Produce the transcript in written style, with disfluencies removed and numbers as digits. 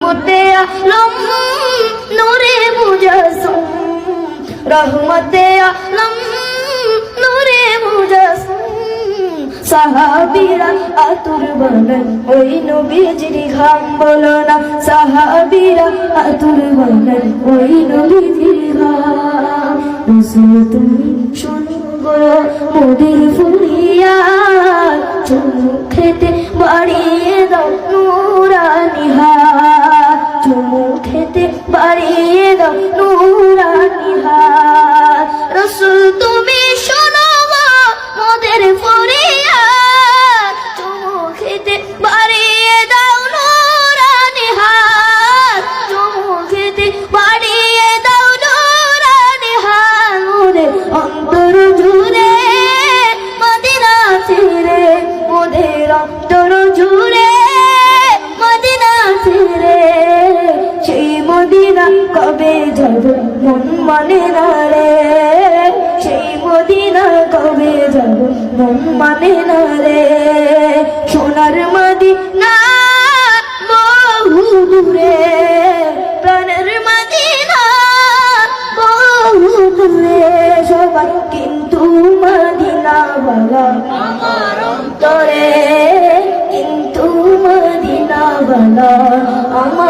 মতে আলম নূরে মুজাসসম রহমতে আলম নূরে মুজাসসম সাহাবীরা আতুর বানান ওই নবীজির ঘাম বলো না সাহাবীরা আতুর বানান ওই নবীজির ঘাম রাসূল তুমি শোনো মোদের ফুরিয়াদ চুমু খেতে বাড়িয়ে দাও নূরানি হাত চুমু খেতে বাড়িয়ে দাও নূরানি হাত রাসূল তুমি শোনো মোদের ফুরিয়াদ চুমু খেতে বাড়িয়ে দাও নূরানি হাত চুমু খেতে বাড়িয়ে দাও নূরানি হাত মোদের অন্তর জুড়ে মদিনা ছেড়ে মোদের অন্তর জুড়ে মদিনা ছেড়ে সেই মদিনা কবে যাব মন মানে না রে সেই মদিনা কবে যাব মন মানে না রে সোনার মদিনা বহু দূরে প্রাণের মদিনা বহু দূরে সবাই কিন্তু মদিনা বালা আমার অন্তরে কিন্তু মদিনা বালা আমার